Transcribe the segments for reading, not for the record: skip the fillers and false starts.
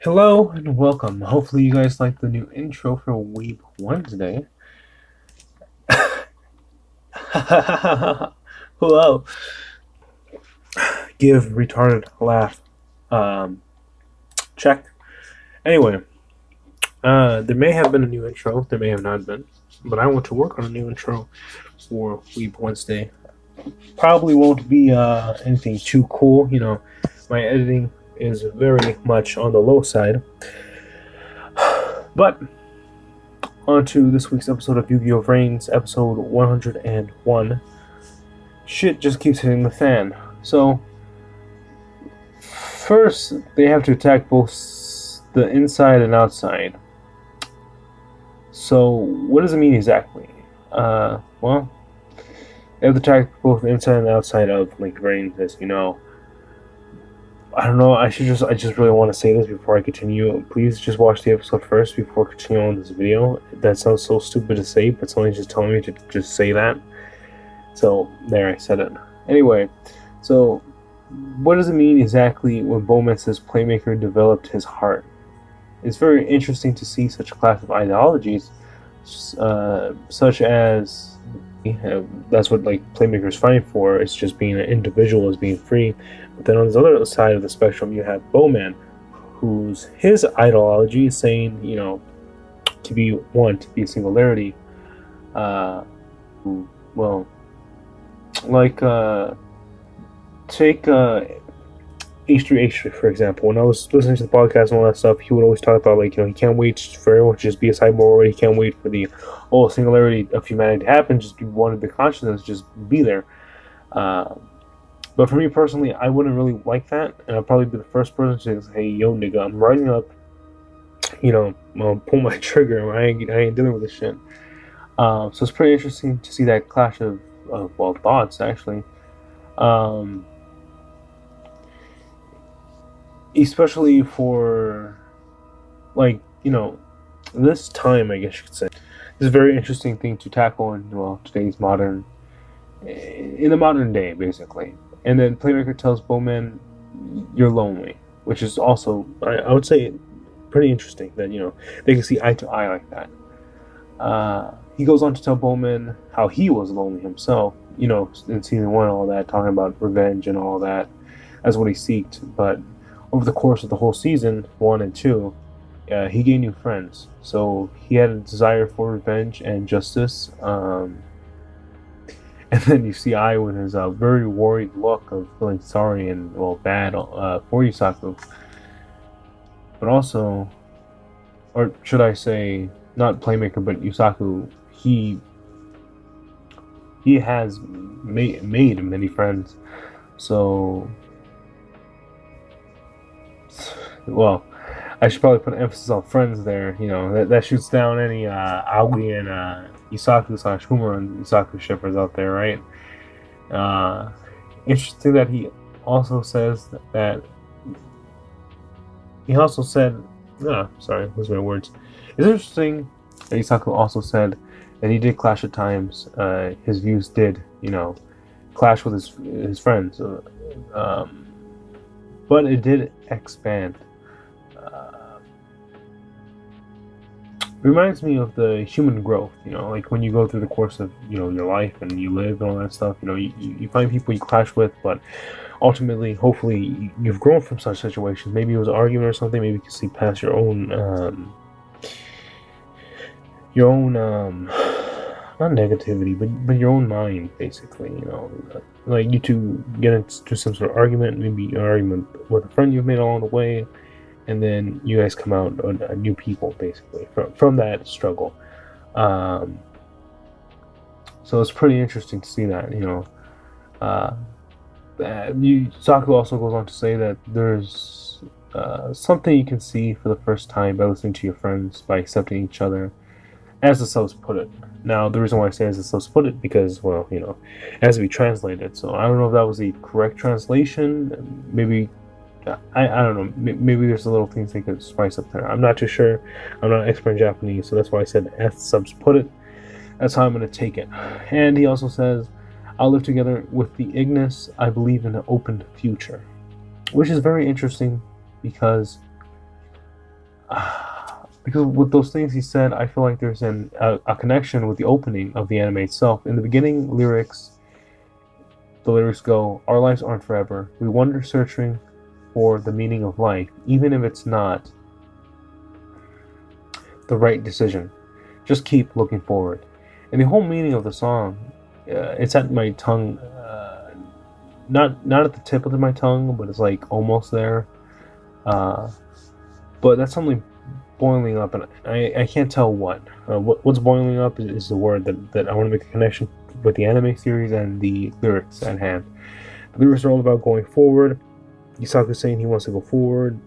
Hello and welcome. Hopefully you guys like the new intro for Weeb Wednesday. Hello. Give retarded laugh. Check. Anyway, there may have been a new intro. There may have not been. But I want to work on a new intro for Weeb Wednesday. Probably won't be anything too cool. My editing is very much on the low side. But on to this week's episode of Yu-Gi-Oh! Vrains, episode 101. Shit just keeps hitting the fan. So, first, they have to attack both the inside and outside. So, what does it mean exactly? Well, they have to attack both the inside and outside of Vrains, as you know. I don't know, I just really want to say this before I continue. Please just watch the episode first before continuing on this video. That sounds so stupid to say, but somebody's just telling me to just say that. So, there, I said it. Anyway, so, what does it mean exactly when Bowman says Playmaker developed his heart? It's very interesting to see such a class of ideologies, such as, that's what Playmaker is fighting for. It's just being an individual, is being free. But then on the other side of the spectrum, you have Bowman, his ideology is saying, to be one, to be a singularity. Take H3 for example. When I was listening to the podcast and all that stuff, he would always talk about he can't wait for everyone to just be a cyborg. He can't wait for the singularity of humanity to happen. Just be one of the consciousness, just be there. But for me personally, I wouldn't really like that, and I'd probably be the first person to say, "Hey, yo, nigga, I'm rising up. Pull my trigger. I ain't dealing with this shit." So it's pretty interesting to see that clash of thoughts actually. Especially for this time, I guess you could say. It's a very interesting thing to tackle in today's in the modern day, basically. And then Playmaker tells Bowman, "You're lonely," which is also, I would say, pretty interesting that they can see eye to eye like that. He goes on to tell Bowman how he was lonely himself, in season 1 and all that, talking about revenge and all that. That's what he seeked. But over the course of the whole season 1 and 2, he gained new friends. So he had a desire for revenge and justice. And then you see I with his very worried look of feeling sorry and bad for Yusaku. But also, or should I say, not Playmaker, but Yusaku, he has made many friends. So, I should probably put an emphasis on friends there. That shoots down any Aoi and Yusaku/Humor and Yusaku shippers out there, right? Interesting that he also says that. He also said, sorry, those are my words. It's interesting that Yusaku also said that he did clash at times. His views did, clash with his friends. But it did expand. Reminds me of the human growth, when you go through the course of, your life and you live and all that stuff, you find people you clash with, but ultimately, hopefully, you've grown from such situations. Maybe it was an argument or something, maybe you can see past your own, not negativity, but your own mind, basically, you two get into some sort of argument, maybe an argument with a friend you've made along the way, and then you guys come out new people, basically, from that struggle. So it's pretty interesting to see that, Saku also goes on to say that there's something you can see for the first time by listening to your friends, by accepting each other, as the subs put it. Now, the reason why I say as the subs put it, because, it has to be translated, so I don't know if that was the correct translation. Maybe I don't know, maybe there's a little things they could spice up there. I'm not too sure. I'm not an expert in Japanese, so that's why I said as subs put it. That's how I'm going to take it. And he also says, "I'll live together with the Ignis. I believe in an open future," which is very interesting because because with those things he said, I feel like there's a connection with the opening of the anime itself. In the beginning the lyrics go, "Our lives aren't forever. We wander searching for the meaning of life, even if it's not the right decision. Just keep looking forward." And the whole meaning of the song, it's at my tongue, not at the tip of my tongue, but it's like almost there. But that's something boiling up, and I can't tell what's boiling up is the word that I want to make a connection with the anime series and the lyrics at hand. The lyrics are all about going forward. Yusaku's saying he wants to go forward.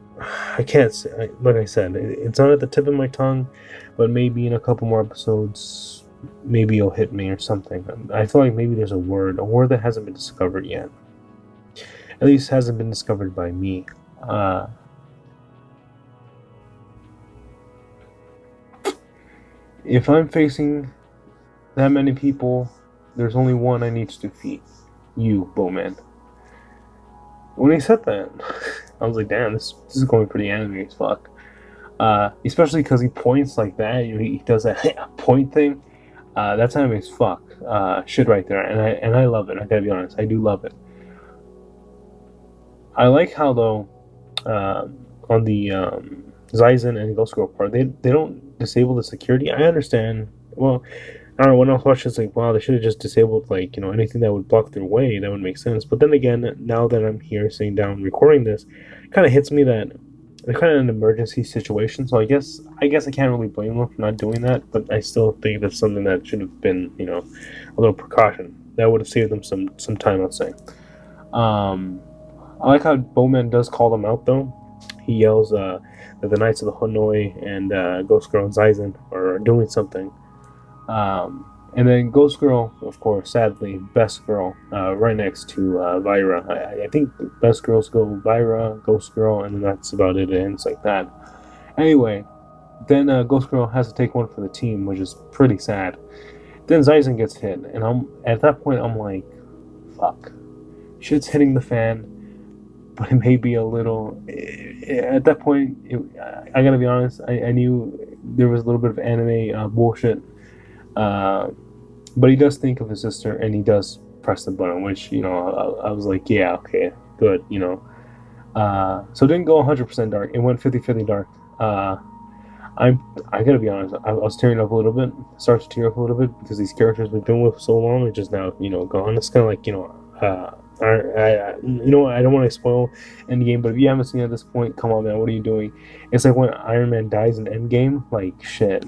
I can't say, like I said, it's not at the tip of my tongue, but maybe in a couple more episodes, maybe it'll hit me or something. I feel like maybe there's a word that hasn't been discovered yet. At least hasn't been discovered by me. If I'm facing that many people, there's only one I need to defeat. You, Bowman. When he said that, I was like, damn, this is going pretty anime as fuck. Especially because he points like that. He does that point thing. That's anime as fuck. Shit right there. And I love it. I gotta be honest. I do love it. I like how, though, on the Zaizen and Ghost Girl part, they don't disable the security. I understand. Well, I don't know, when I was watching, it's like, wow, they should have just disabled, like, anything that would block their way. That would make sense. But then again, now that I'm here sitting down recording this, it kind of hits me that they're kind of an emergency situation. So I guess I can't really blame them for not doing that. But I still think that's something that should have been, a little precaution. That would have saved them some time, I'd say. I like how Bowman does call them out, though. He yells that the Knights of the Hanoi and Ghost Girl and Zaizen are doing something. And then Ghost Girl, of course, sadly, Best Girl, right next to Vira. I think Best Girls go Vira, Ghost Girl, and then that's about it. It ends like that. Anyway, then Ghost Girl has to take one for the team, which is pretty sad. Then Zaizen gets hit, and at that point I'm like, fuck, shit's hitting the fan. But it may be a little. At that point, I gotta be honest. I knew there was a little bit of anime bullshit. But he does think of his sister, and he does press the button, which I was like, yeah, okay, good, So it didn't go 100% dark. It went 50-50 dark. I gotta be honest. I was tearing up a little bit. Started to tear up a little bit because these characters we've been with so long are just now, gone. It's kind of like, I don't want to spoil Endgame, but if you haven't seen it at this point, come on, man, what are you doing? It's like when Iron Man dies in Endgame, like, shit.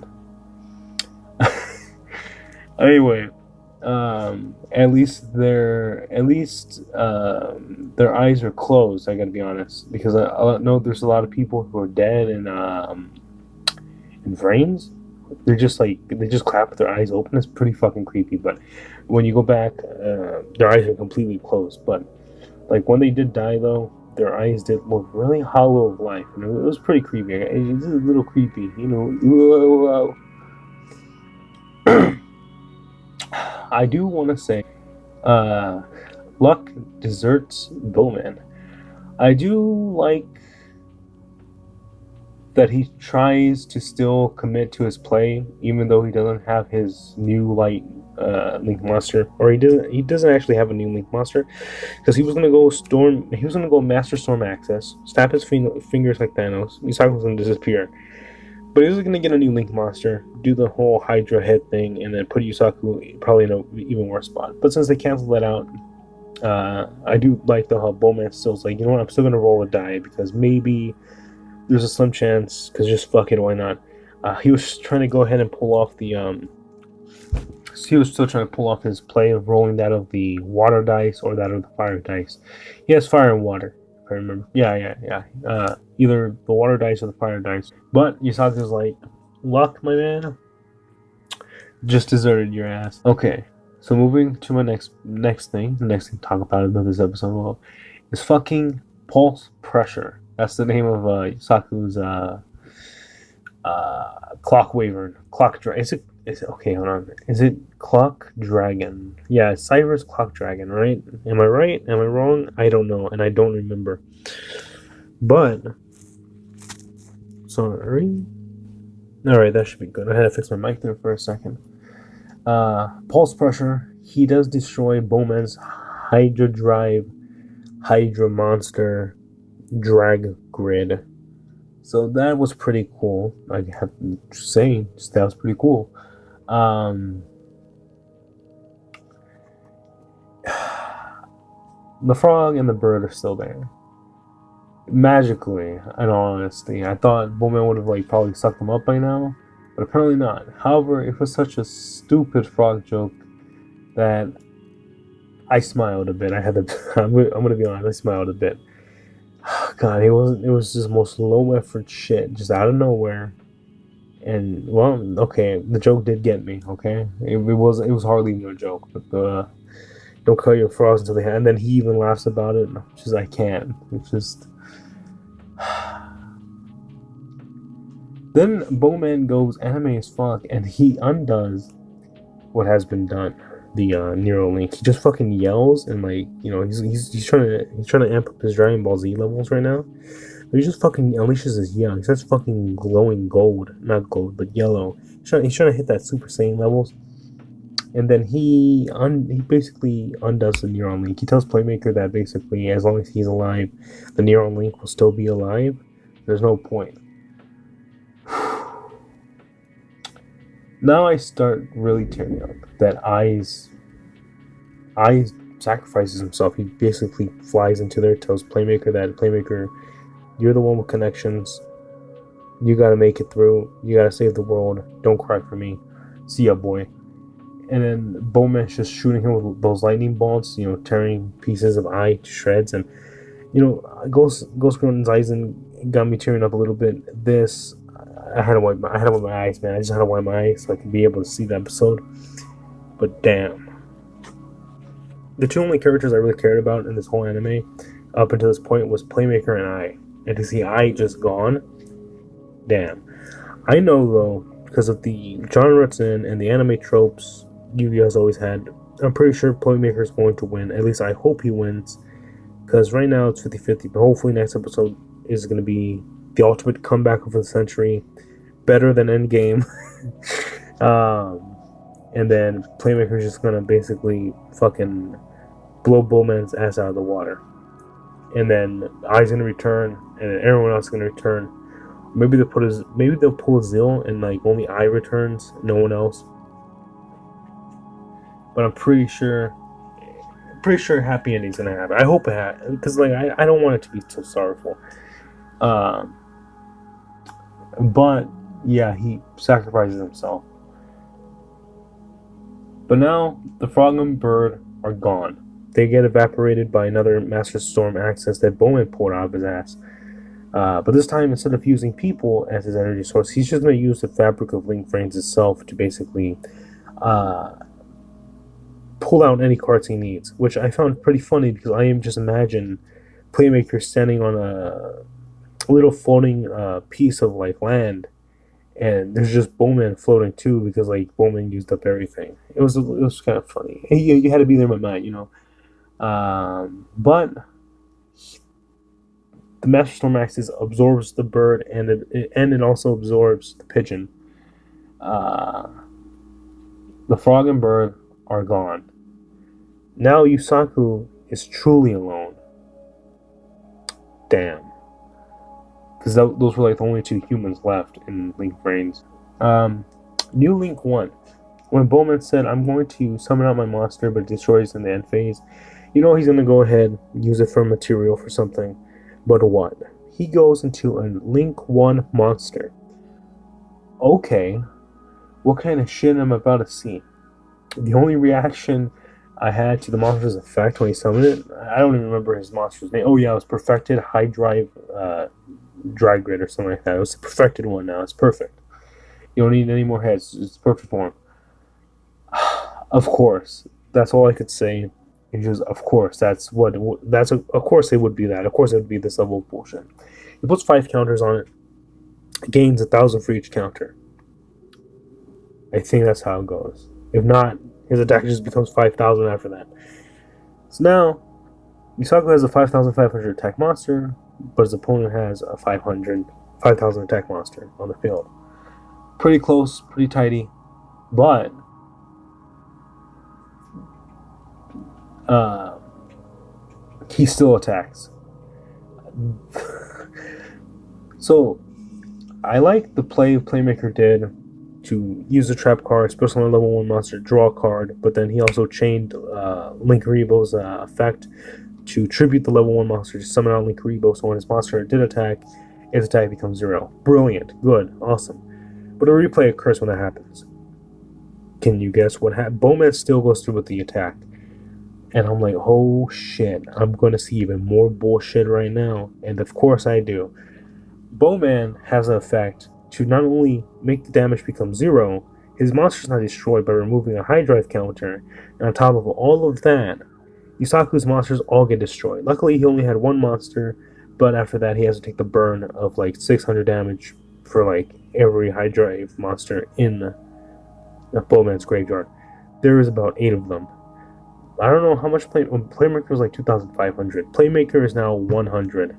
Anyway, at least their eyes are closed. I gotta be honest, because I know there's a lot of people who are dead in Vrains. They just clap with their eyes open. It's pretty fucking creepy. But when you go back, their eyes are completely closed. But like when they did die, though, their eyes did look really hollow of life, and it was pretty creepy. It's a little creepy, I do want to say, luck deserts Bowman. I do like that he tries to still commit to his play, even though he doesn't have his new light Link Monster, or he doesn't actually have a new Link Monster, because he was gonna go Master Storm Access, snap his fingers like Thanos. Yusaku was gonna disappear, but he was gonna get a new Link Monster, do the whole Hydra head thing, and then put Yusaku probably in an even worse spot. But since they canceled that out, I do like how Bowman still's like, you know what, I'm still gonna roll a die because maybe there's a slim chance, because just fuck it, why not? He was trying to go ahead and pull off the he was still trying to pull off his play of rolling that of the water dice or that of the fire dice. He has fire and water, if I remember. Yeah. Either the water dice or the fire dice. But Yusaku's like, luck, my man, just deserted your ass. Okay, so moving to my next thing. The next thing to talk about in this episode is fucking pulse pressure. That's the name of Yusaku's clock wyvern. Clock dragon. Is it okay, hold on. Is it clock dragon? Yeah, it's Cyber's clock dragon, right? Am I right? Am I wrong? I don't know, and I don't remember. But sorry. Alright, that should be good. I had to fix my mic there for a second. Pulse pressure. He does destroy Bowman's Hydra Drive, Hydra Monster, Drag Grid. So that was pretty cool. I have to say, that was pretty cool. The frog and the bird are still there. Magically, in all honesty. I thought Bowman would have like probably sucked them up by now, but apparently not. However, it was such a stupid frog joke that I smiled a bit. I had to. I'm gonna be honest. I smiled a bit. God, it was just the most low effort shit, just out of nowhere. And well, okay, the joke did get me. Okay, it was hardly even a joke, but don't kill your frogs until they have. And then he even laughs about it. Just I can't. It's just. Then Bowman goes anime as fuck, and he undoes what has been done. The Neuralink. He just fucking yells and like he's trying to amp up his Dragon Ball Z levels right now. But he just fucking unleashes his yell. He starts fucking glowing gold, not gold, but yellow. He's trying to hit that Super Saiyan levels. And then he basically undoes the Neuralink. He tells Playmaker that basically as long as he's alive, the Neuralink will still be alive. There's no point. Now I start really tearing up that Eyes sacrifices himself. He basically flies into there, tells Playmaker that Playmaker, you're the one with connections. You gotta make it through. You gotta save the world. Don't cry for me. See ya, boy. And then Bowman's just shooting him with those lightning bolts, tearing pieces of Eye to shreds. And, Ghost Grown's eyes got me tearing up a little bit. This, I had to wipe my eyes, man. I just had to wipe my eyes so I could be able to see the episode. But damn. The two only characters I really cared about in this whole anime up until this point was Playmaker and Eye. And to see Eye just gone, damn. I know, though, because of the genre it's in and the anime tropes Yu-Gi-Oh! Has always had, I'm pretty sure Playmaker is going to win. At least I hope he wins. Because right now it's 50-50, but hopefully next episode is going to be the ultimate comeback of the century. Better than Endgame. And then Playmaker is just going to basically fucking blow Bowman's ass out of the water. And then Eye's going to return, and then everyone else is going to return. Maybe they'll pull a Zeal and like only Eye returns, no one else. But I'm pretty sure happy ending's gonna happen. I hope it happens, because like I don't want it to be so sorrowful. But yeah, he sacrifices himself. But now the frog and bird are gone. They get evaporated by another Master Storm access that Bowman pulled out of his ass. But this time, instead of using people as his energy source, he's just going to use the fabric of Link Vrains itself to basically pull out any cards he needs, which I found pretty funny because I am just imagine Playmaker standing on a little floating piece of like land, and there's just Bowman floating too because like Bowman used up everything. It was kind of funny. You had to be there in my mind, but the Master Storm Axis absorbs the bird, and it also absorbs the pigeon. The frog and bird are gone. Now Yusaku is truly alone. Damn. Because those were like the only two humans left in Link Vrains. New Link 1. When Bowman said, I'm going to summon out my monster, but it destroys in the end phase, he's going to go ahead and use it for material for something. But what? He goes into a Link 1 monster. Okay. What kind of shit am I about to see? The only reaction I had to the monster's effect when he summoned it, I don't even remember his monster's name. Oh yeah, it was Perfected High Drive Drag Grid or something like that. It was the perfected one now. It's perfect. You don't need any more heads. It's perfect form. Of course. That's all I could say. It's just, of course. Of course it would be that. Of course it would be this level of bullshit. He puts 5 counters on it. Gains 1,000 for each counter. I think that's how it goes. If not, his attack just becomes 5,000 after that. So now, Yusaku has a 5,500 attack monster, but his opponent has a 500 5,000 attack monster on the field. Pretty close, pretty tidy, but he still attacks. So I like the Playmaker did to use the trap card, special on level 1 monster, draw a card, but then he also chained Linkuribo's effect to tribute the level 1 monster to summon out Linkuribo, so when his monster did attack, its attack becomes 0. Brilliant, good, awesome. But a replay occurs when that happens. Can you guess what happened? Bowman still goes through with the attack. And I'm like, oh shit, I'm going to see even more bullshit right now. And of course I do. Bowman has an effect to not only make the damage become 0, his monster's not destroyed by removing a high drive counter. And on top of all of that, Yusaku's monsters all get destroyed. Luckily, he only had one monster, but after that, he has to take the burn of like 600 damage for like every high drive monster in Bowman's graveyard. There is about 8 of them. I don't know how much Playmaker was like 2,500. Playmaker is now 100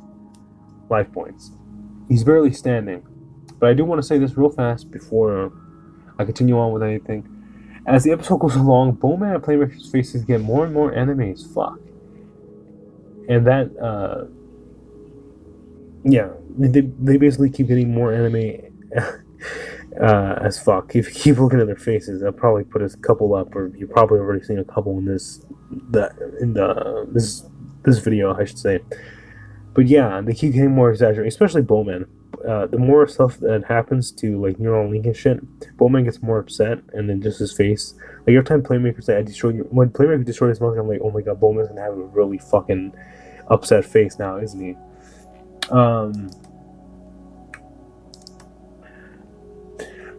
life points. He's barely standing. But I do want to say this real fast before I continue on with anything. As the episode goes along, Bowman and Playmaker's faces get more and more anime as fuck. And that, yeah, they basically keep getting more anime as fuck. If you keep looking at their faces, I'll probably put a couple up, or you've probably already seen a couple in this video, I should say. But yeah, they keep getting more exaggerated, especially Bowman. The more stuff that happens to like neural link and shit, Bowman gets more upset, and then just his face. Like every time Playmaker say I destroyed you, when Playmaker destroyed his monster, I'm like, oh my god, Bowman's gonna have a really fucking upset face now, isn't he?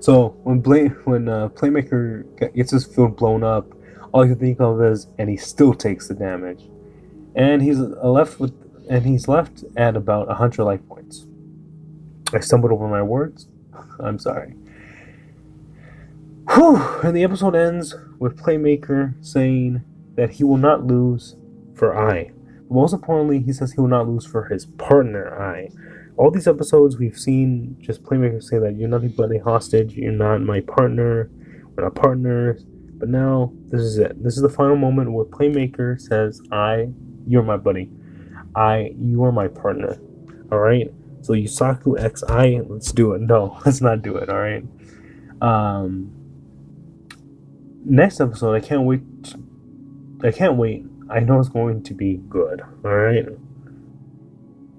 So when Playmaker gets his field blown up, all I can think of is, and he still takes the damage, and he's left at about 100 life points. I stumbled over my words. I'm sorry. Whew! And the episode ends with Playmaker saying that he will not lose for I. But most importantly, he says he will not lose for his partner I. All these episodes we've seen just Playmaker say that you're nothing but a hostage, you're not my partner, we're not partners. But now, this is it. This is the final moment where Playmaker says, you're my buddy. You are my partner. Alright? So Yusaku X I, let's do it. No, let's not do it, alright? Next episode, I can't wait. I know it's going to be good, alright?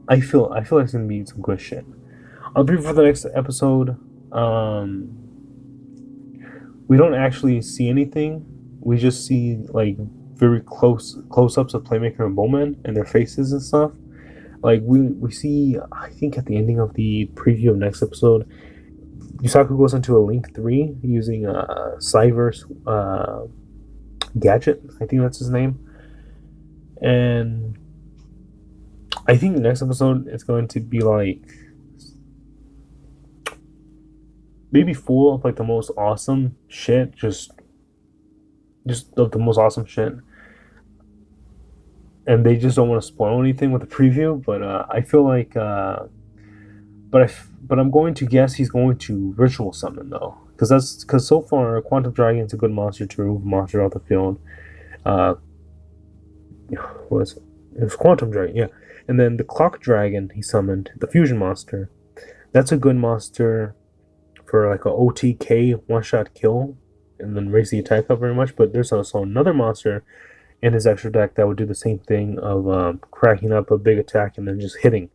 I feel like it's gonna be some good shit. I'll be for the next episode. We don't actually see anything. We just see like very close-ups of Playmaker and Bowman and their faces and stuff. Like we see, I think at the ending of the preview of next episode, Yusaku goes into a Link 3 using a Cyverse gadget. I think that's his name. And I think the next episode is going to be like maybe full of like the most awesome shit, just of the most awesome shit. And they just don't want to spoil anything with the preview, but I feel like but I'm going to guess he's going to ritual summon though, because so far Quantum Dragon's a good monster to remove monster off the field. What was it? It was Quantum Dragon, yeah. And then the Clock Dragon he summoned, the fusion monster. That's a good monster for like a OTK one-shot kill, and then raise the attack up very much. But there's also another monster in his extra deck that would do the same thing of cracking up a big attack and then just hitting.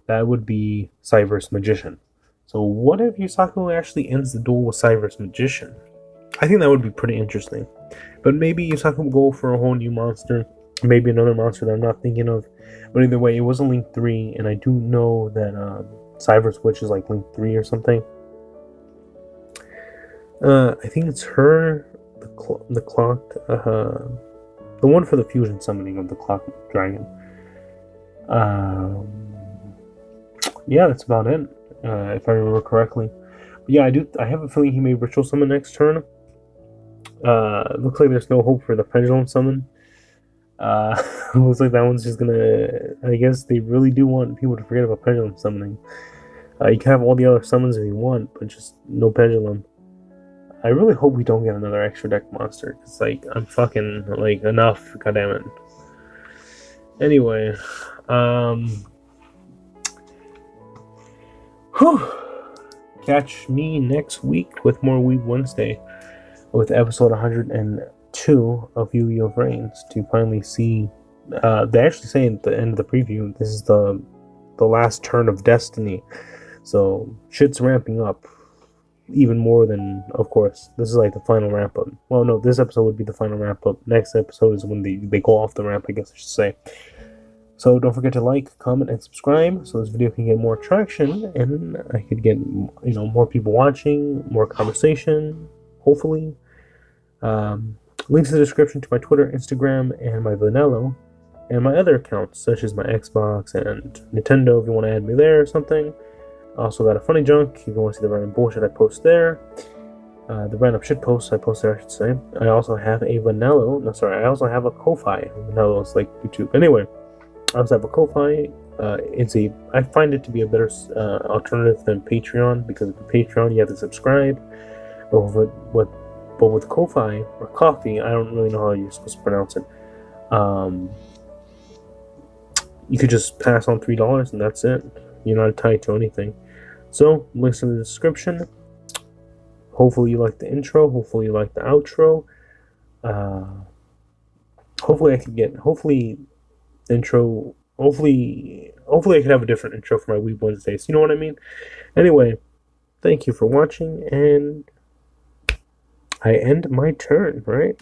That would be Cyverse Magician. So what if Yusaku actually ends the duel with Cyverse Magician? I think that would be pretty interesting. But maybe Yusaku will go for a whole new monster. Maybe another monster that I'm not thinking of. But either way, it was a Link 3, and I do know that Cyverse Witch is like Link 3 or something. I think it's her, the clock, the one for the fusion summoning of the Clock Dragon. Yeah, that's about it, if I remember correctly. But yeah, I have a feeling he may ritual summon next turn. Looks like there's no hope for the pendulum summon. Looks like that one's just gonna. I guess they really do want people to forget about pendulum summoning. You can have all the other summons if you want, but just no pendulum. I really hope we don't get another extra deck monster, because, like, I'm fucking, like, enough, goddammit. Anyway, whew. Catch me next week with more Weeb Wednesday, with episode 102 of Yu-Gi-Oh! Vrains, to finally see, they actually say at the end of the preview, this is the last turn of Destiny, so shit's ramping up. Even more than, of course, this is like the final ramp up. Well, no, this episode would be the final ramp up. Next episode is when they go off the ramp, I guess I should say. So don't forget to like, comment, and subscribe so this video can get more traction and I could get, more people watching, more conversation, hopefully. Links in the description to my Twitter, Instagram, and my Vanillo, and my other accounts, such as my Xbox and Nintendo if you want to add me there or something. Also got a funnyjunk if you want to see the random bullshit I post there. The random shit posts I post there, I should say. I also have a Vanillo. No, sorry, I also have a Ko-Fi. Vanillo is like YouTube. Anyway, I also have a Ko-Fi. I find it to be a better alternative than Patreon, because with Patreon you have to subscribe. But with Ko-Fi or Coffee, I don't really know how you're supposed to pronounce it. You could just pass on $3 and that's it. You're not tied to anything. So, links in the description. Hopefully you like the intro. Hopefully you like the outro. Hopefully I could have a different intro for my Weeb Wednesdays. You know what I mean? Anyway, thank you for watching, and I end my turn, right?